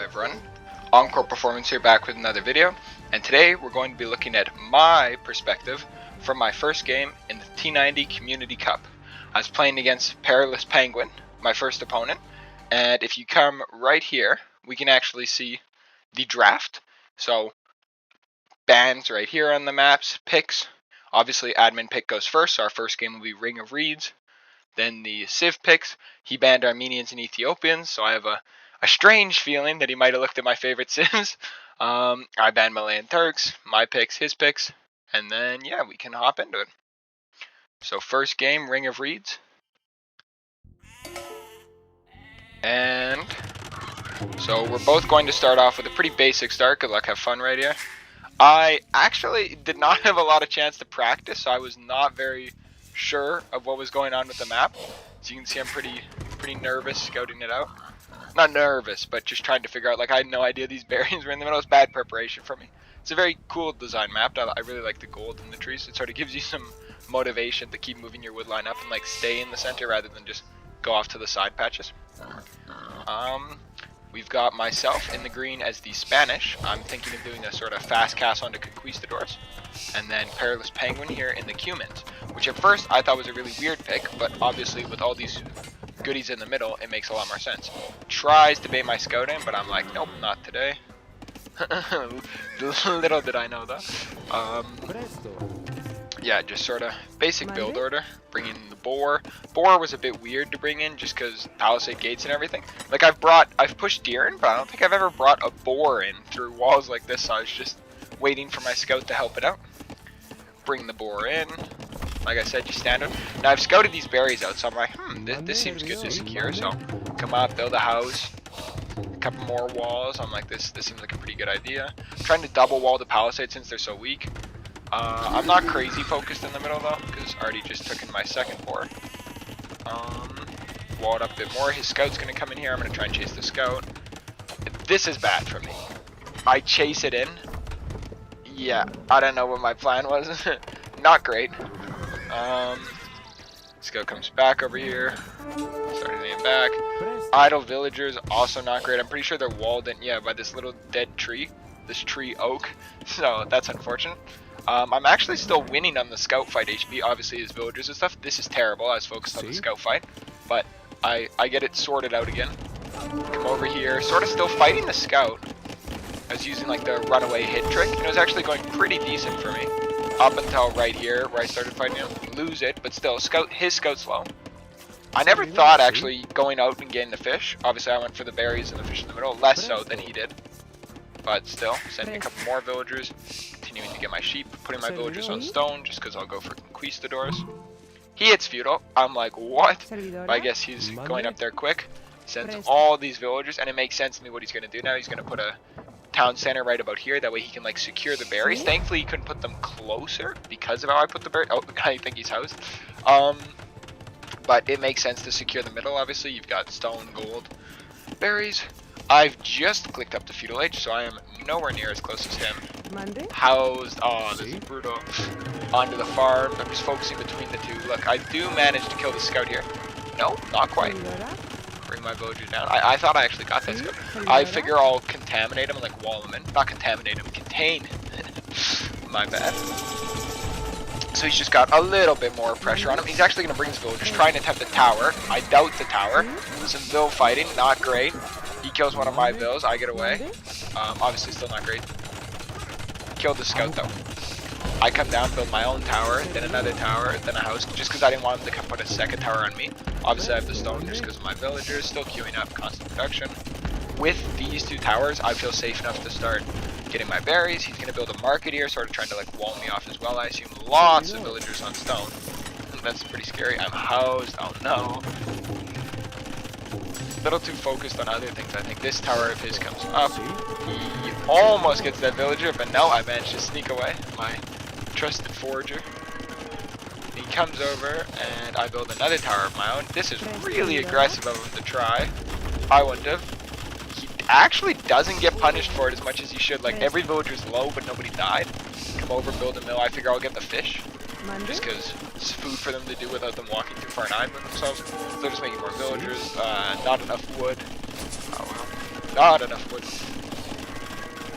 everyone, Encore Performance here, back with another video, and today we're going to be looking at my perspective from my first game in the T90 Community Cup. I was playing against Perilous Penguin, my first opponent, and if you come right here, we can actually see the draft. So, bands right here on the maps, picks. Obviously, admin pick goes first, so our first game will be Ring of Reeds. Then the Civ picks, he banned Armenians and Ethiopians, so I have a strange feeling that he might have looked at my favorite Civs. I banned Malayan Turks, my picks, his picks, and then, yeah, we can hop into it. So first game, Ring of Reeds. And so we're both going to start off with a pretty basic start. Good luck, have fun right here. I actually did not have a lot of chance to practice, so I was not very sure of what was going on with the map. As you can see, I'm pretty nervous scouting it out. Not nervous, but just trying to figure out, like, I had no idea these berries were in the middle. It's bad preparation for me. It's a very cool design map. I really like the gold in the trees. It sort of gives you some motivation to keep moving your wood line up and, like, stay in the center rather than just go off to the side patches. We've got myself in the green as the Spanish. I'm thinking of doing a sort of fast cast onto Conquistadors. And then Perilous Penguin here in the Cumans, which at first I thought was a really weird pick, but obviously with all these goodies in the middle, it makes a lot more sense. Tries to bait my scout in, but I'm like, nope, not today. Little did I know that. Yeah, just sort of basic build order. Bringing the boar. Boar was a bit weird to bring in just because palisade gates and everything. Like I've pushed deer in, but I don't think I've ever brought a boar in through walls like this, so I was just waiting for my scout to help it out. Bring the boar in. Like I said, just standard. Now I've scouted these berries out, so I'm like, this seems good to secure. So come up, build a house, a couple more walls. I'm like, this seems like a pretty good idea. I'm trying to double wall the palisade since they're so weak. I'm not crazy focused in the middle though, because I already just took in my second boar. Wall it up a bit more. His scout's gonna come in here. I'm gonna try and chase the scout. This is bad for me. I chase it in. Yeah, I don't know what my plan was. Not great. Scout comes back over here. Starting to aim back. Idle villagers, also not great. I'm pretty sure they're walled in, yeah, by this little dead tree. This tree oak. So that's unfortunate. I'm actually still winning on the scout fight HP. Obviously his villagers and stuff. This is terrible. I was focused on the scout fight. But I get it sorted out again. Come over here. Sort of still fighting the scout. I was using like the runaway hit trick. And it was actually going pretty decent for me. Up until right here where I started fighting him. Lose it, but still, his scout's low. I never thought actually going out and getting the fish. Obviously I went for the berries and the fish in the middle. Less so than he did. But still, sending a couple more villagers. Continuing to get my sheep. Putting my villagers on stone just because I'll go for Conquistadors. He hits feudal. I'm like, what? But I guess he's going up there quick. Sends all these villagers, and it makes sense to me what he's going to do now. He's going to put a town center right about here. That way he can like secure the berries. Thankfully he couldn't put them closer because of how I put the berries. Oh, I think he's housed. But it makes sense to secure the middle. Obviously you've got stone, gold, berries. I've just clicked up to feudal age, so I am nowhere near as close as him. Housed. Oh, this is brutal. Onto the farm. I'm just focusing between the two. Look, I do manage to kill the scout here. No, not quite. Bring my villager down. I thought I actually got that scout. I figure I'll contaminate him and like wall him in. Not contaminate him, contain. My bad. So he's just got a little bit more pressure on him. He's actually going to bring his villagers, trying to attempt the tower. I doubt the tower. Some vill fighting, not great. He kills one of my vills, I get away. Obviously still not great. Killed the scout though. I come down, build my own tower, then another tower, then a house, just because I didn't want him to come put a second tower on me. Obviously I have the stone just because of my villagers, still queuing up, constant production. With these two towers, I feel safe enough to start getting my berries. He's going to build a market here, sort of trying to like wall me off as well. I assume lots of villagers on stone. That's pretty scary. I'm housed, oh no. A little too focused on other things. I think this tower of his comes up. He almost gets that villager, but no, I managed to sneak away. My trusted forager. He comes over, and I build another tower of my own. This is really aggressive of him to try. I wouldn't have. He actually doesn't get punished for it as much as he should. Like, every villager's low, but nobody died. Come over, build a mill. I figure I'll get the fish. Just because it's food for them to do without them walking too far and eyeing themselves. So they're just making more villagers. Not enough wood. Oh well. not enough wood.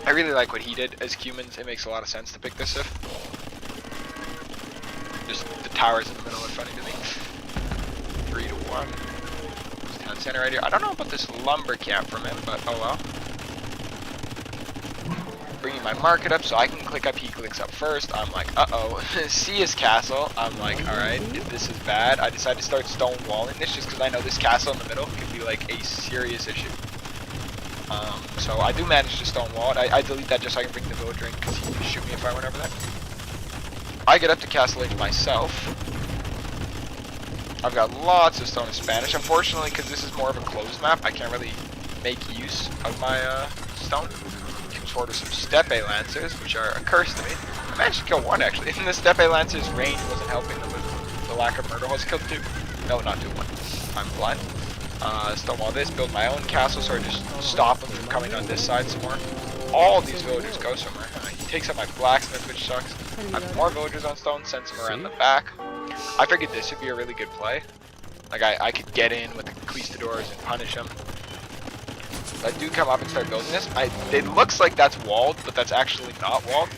I really like what he did as humans. It makes a lot of sense to pick this if. Just the towers in the middle are funny to me. 3 to 1. It's town center right here. I don't know about this lumber camp from him, but oh well. Bringing my market up so I can click up. He clicks up first. I'm like, uh-oh. See his castle. I'm like, alright, this is bad. I decided to start stone walling this just because I know this castle in the middle could be like a serious issue. So I do manage to stone wall it. I delete that just so I can bring the villager in because he would shoot me if I went over there. I get up to Castle Age myself. I've got lots of stone in Spanish. Unfortunately, because this is more of a closed map, I can't really make use of my stone. Order some Steppe Lancers, which are a curse to me. I managed to kill one actually. And the Steppe Lancers' range wasn't helping them with the lack of murder holes. Killed 2. No, not 2, 1. I'm blind. Stonewall this, build my own castle so I just stop them from coming on this side some more. All these villagers go somewhere. He takes out my blacksmith, which sucks. I have more villagers on stone, sends them around the back. I figured this would be a really good play. Like I could get in with the conquistadors and punish them. I do come up and start building this. It looks like that's walled, but that's actually not walled.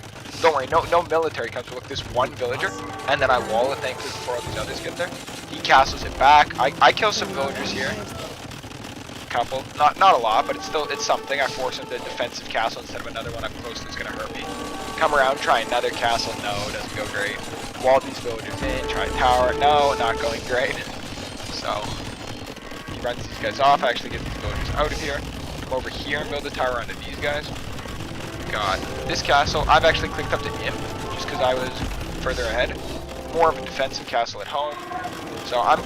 Don't worry, no military comes. Look, this one villager, and then I wall it thankfully before all these others get there. He castles it back. I kill some villagers here. Couple, not a lot, but it's something. I force him to defensive castle instead of another one up close that's gonna hurt me. Come around, try another castle. No, doesn't go great. Wall these villagers in. Try tower. No, not going great. So he runs these guys off. I actually get these villagers out of here. Over here and build a tower onto these guys. Got this castle. I've actually clicked up to him just because I was further ahead. More of a defensive castle at home. So I'm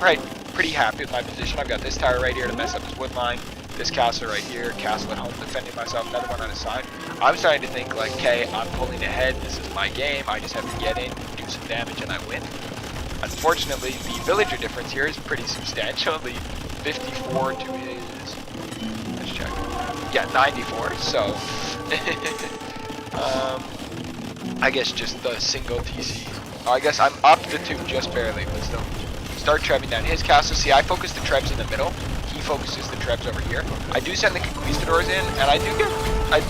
pretty happy with my position. I've got this tower right here to mess up his wood line. This castle right here, castle at home defending myself, another one on his side. I'm starting to think like, okay, I'm pulling ahead. This is my game. I just have to get in, do some damage, and I win. Unfortunately, the villager difference here is pretty substantial. The 54 to his... Let's check. Yeah, 94, so I guess just the single TC. I guess I'm up to 2 just barely, but still. Start trebbing down his castle. See, I focus the trebs in the middle. He focuses the trebs over here. I do send the conquistadors in, and I do get a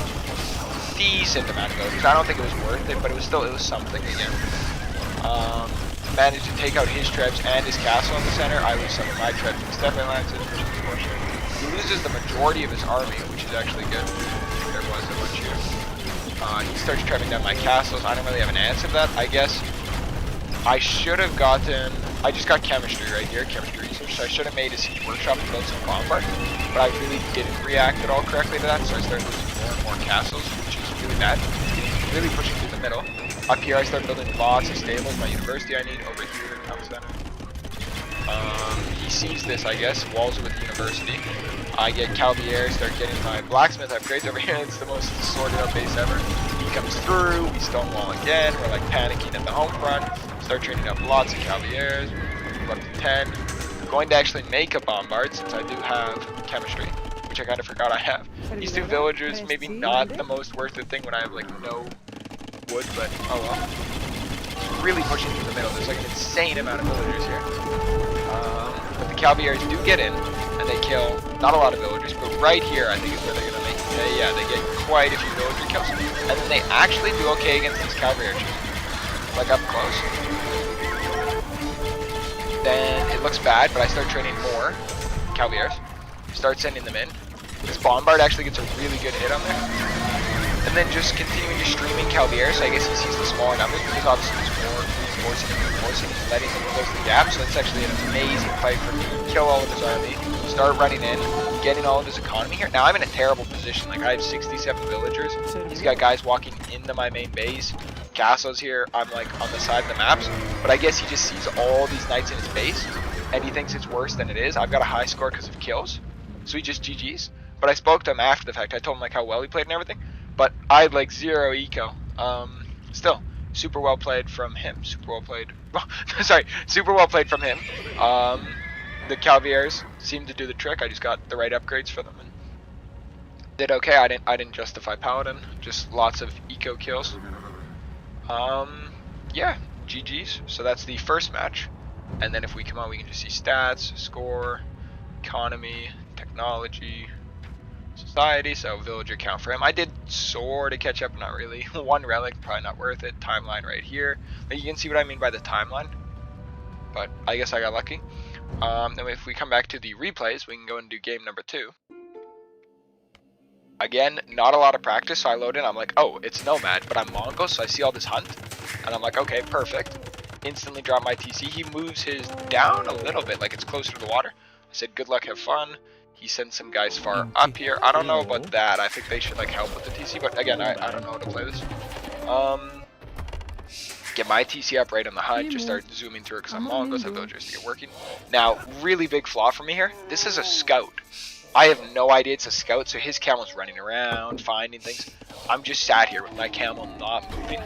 decent amount of villagers. I don't think it was worth it, but it was something again. Managed to take out his trebs and his castle in the center. I lose some of my trebs and Steppe Lancers, which is unfortunate. He loses the majority of his army, which is actually good. There was a bunch here. He starts trebbing down my castles. I don't really have an answer to that. I guess I should have gotten... I just got chemistry right here, chemistry research. So I should have made a siege workshop and built some bonfires. But I really didn't react at all correctly to that, so I started losing more and more castles, which is really bad. Really pushing through the middle. Up here I start building lots of stables. My university I need over here in town center. He sees this, I guess, walls with the university. I get Calvier, start getting my blacksmith upgrades over here. It's the most sorted out base ever. He comes through, we stonewall again. We're like panicking at the home front. Start training up lots of Calviers. Move up to 10. I'm going to actually make a bombard since I do have chemistry, which I kind of forgot I have. These 2 villagers, maybe not the most worth it thing when I have like no wood, but oh well. Really pushing through the middle. There's like an insane amount of villagers here. But the Calviers do get in, and they kill not a lot of villagers, but right here I think is where they're going to make it. Yeah, they get quite a few villager kills. And then they actually do okay against these Calviers. Like up close. Then it looks bad, but I start training more Calviers. Start sending them in. This bombard actually gets a really good hit on there. And then just continuing to streaming Calvier, so I guess he sees the smaller numbers because obviously there's more reinforcing and letting them close the gap, so it's actually an amazing fight for me. Kill all of his army, start running in, getting all of his economy here. Now I'm in a terrible position, like I have 67 villagers. He's got guys walking into my main base. Castles here, I'm like on the side of the maps, but I guess he just sees all these knights in his base, and he thinks it's worse than it is. I've got a high score because of kills, so he just GG's. But I spoke to him after the fact. I told him like how well he played and everything. But I had like 0 eco. Still, super well played from him. Super well played. Sorry, super well played from him. The Calviers seemed to do the trick. I just got the right upgrades for them and did okay. I didn't justify Paladin. Just lots of eco kills. Yeah, GG's. So that's the first match. And then if we come on, we can just see stats, score, economy, technology. society, so villager count for him. I did sort of catch up, not really. One relic, probably not worth it. Timeline right here. Like, you can see what I mean by the timeline, but I guess I got lucky. Then if we come back to the replays, we can go and do game number 2. Again, not a lot of practice, so I load in. I'm like, oh, it's Nomad, but I'm Mongol, so I see all this hunt, and I'm like, okay, perfect. Instantly drop my TC. He moves his down a little bit, like it's closer to the water. I said, good luck, have fun. He sends some guys far up here. I don't know about that. I think they should like help with the TC, but again, I don't know how to play this. Get my TC up right on the HUD, just start zooming through it because I'm Mongol, so villagers to get working. Now, really big flaw for me here. This is a scout. I have no idea it's a scout, so his camel's running around, finding things. I'm just sat here with my camel not moving.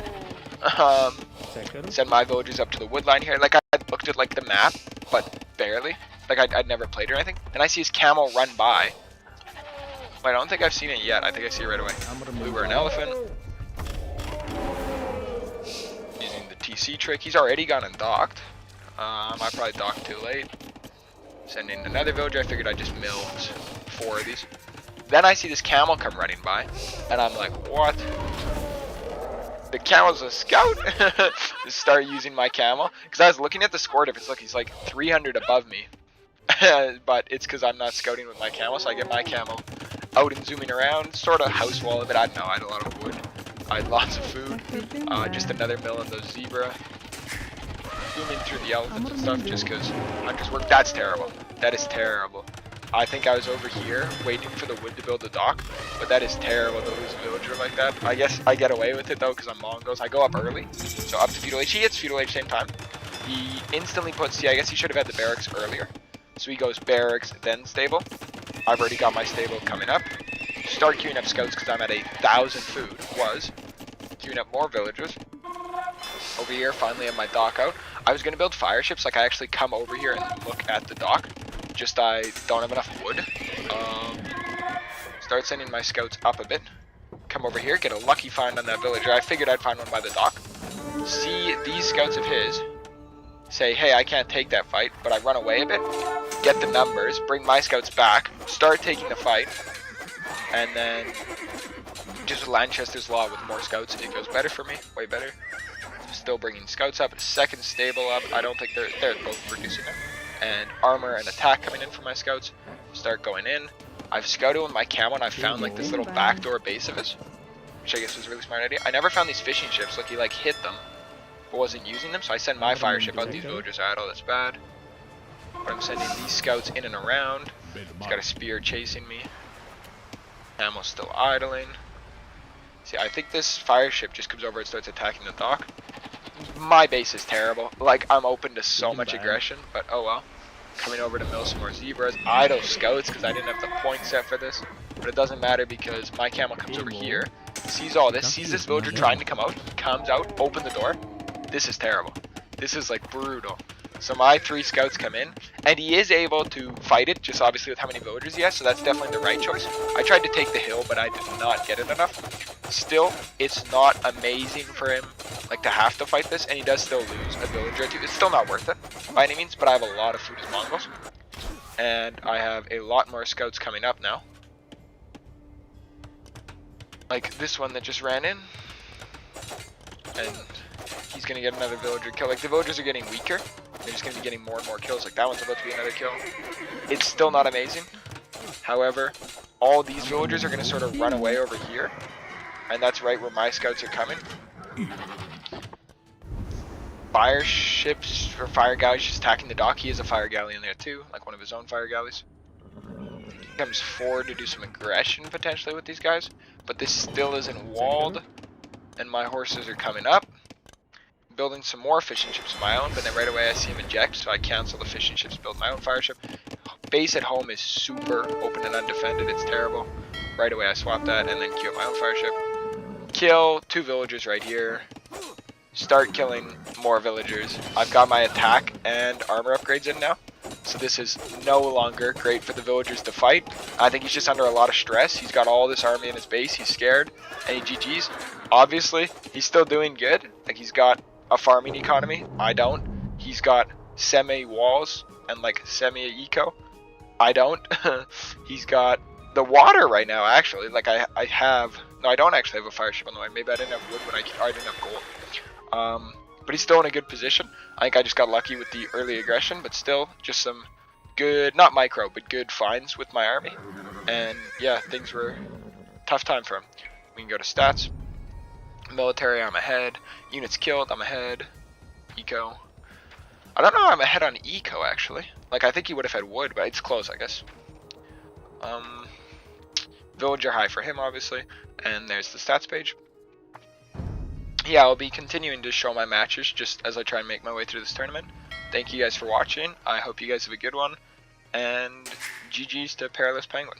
Send my villagers up to the wood line here. Like, I looked at like the map, but barely. Like, I'd never played or anything. And I see his camel run by. But I don't think I've seen it yet. I think I see it right away. We were an elephant. Using the TC trick. He's already gone and docked. I probably docked too late. Sending another villager. I figured I'd just milk 4 of these. Then I see this camel come running by, and I'm like, what? The camel's a scout? Just start using my camel. Because I was looking at the score difference. Look, he's like 300 above me. But it's because I'm not scouting with my camel, so I get my camel out and zooming around. Sort of house wall of it. I don't know. I had a lot of wood. I had lots of food. Just another mill in those zebra. Zooming through the elephants and stuff just because hunters work. That's terrible. That is terrible. I think I was over here waiting for the wood to build the dock, but that is terrible to lose a villager like that. I guess I get away with it though because I'm Mongols. I go up early, so up to feudal age. He hits feudal age same time. He instantly puts, see, I guess he should have had the barracks earlier. So he goes barracks, then stable. I've already got my stable coming up. Start queuing up scouts because I'm at 1,000 food. Queuing up more villagers. Over here, finally have my dock out. I was going to build fire ships, like I actually come over here and look at the dock. Just I don't have enough wood. Start sending my scouts up a bit. Come over here, get a lucky find on that villager. I figured I'd find one by the dock. See these scouts of his. Say, hey, I can't take that fight, but I run away a bit. Get the numbers, bring my scouts back, start taking the fight. And then, just with Lanchester's Law with more scouts, it goes better for me, way better. Still bringing scouts up, second stable up. I don't think they're both producing it. And armor and attack coming in for my scouts. Start going in. I've scouted with my camel and I found like this little backdoor base of his, which I guess was a really smart idea. I never found these fishing ships. Like he like hit them, but wasn't using them. So I send my fire ship out. These villagers are idle. That's bad. But I'm sending these scouts in and around. He's got a spear chasing me. Camel's still idling. See, I think this fire ship just comes over and starts attacking the dock. My base is terrible. Like, I'm open to so much aggression, but oh well. Coming over to mill some more zebras. Idle scouts, because I didn't have the point set for this. But it doesn't matter because my camel comes over here, sees all this, sees this villager trying to come out, comes out, open the door. This is terrible. This is like brutal. So my 3 scouts come in, and he is able to fight it, just obviously with how many villagers he has, so that's definitely the right choice. I tried to take the hill, but I did not get it enough. Still, it's not amazing for him, like, to have to fight this, and he does still lose a villager or 2. It's still not worth it, by any means, but I have a lot of food as Mongols. And I have a lot more scouts coming up now. Like this one that just ran in. And he's going to get another villager kill. Like, the villagers are getting weaker. They're just going to be getting more and more kills. Like, that one's about to be another kill. It's still not amazing. However, all these villagers are going to sort of run away over here. And that's right where my scouts are coming. Fire ships, or fire galleys just attacking the dock. He has a fire galley in there too, like one of his own fire galleys. He comes forward to do some aggression potentially with these guys. But this still isn't walled. And my horses are coming up. Building some more fishing ships of my own, but then right away I see him eject, so I cancel the fishing ships, build my own fire ship. Base at home is super open and undefended, it's terrible. Right away I swap that and then queue up my own fire ship. Kill 2 villagers right here. Start killing more villagers. I've got my attack and armor upgrades in now. So this is no longer great for the villagers to fight. I think he's just under a lot of stress. He's got all this army in his base, he's scared, and he GG's. Obviously, he's still doing good. Like, he's got a farming economy. I don't. He's got semi-walls and like semi-eco. I don't. He's got the water right now, actually, like I have, no, I don't actually have a fire ship on the way. Maybe I didn't have wood when I didn't have gold. But he's still in a good position. I think I just got lucky with the early aggression, but still just some good, not micro, but good finds with my army. And yeah, things were tough time for him. We can go to stats. Military, I'm ahead. Units killed, I'm ahead. Eco. I don't know, I'm ahead on eco actually. Like I think he would have had wood, but it's close, I guess. Villager high for him, obviously. And there's the stats page. Yeah, I'll be continuing to show my matches just as I try and make my way through this tournament. Thank you guys for watching. I hope you guys have a good one. And GG's to Perilous Penguin.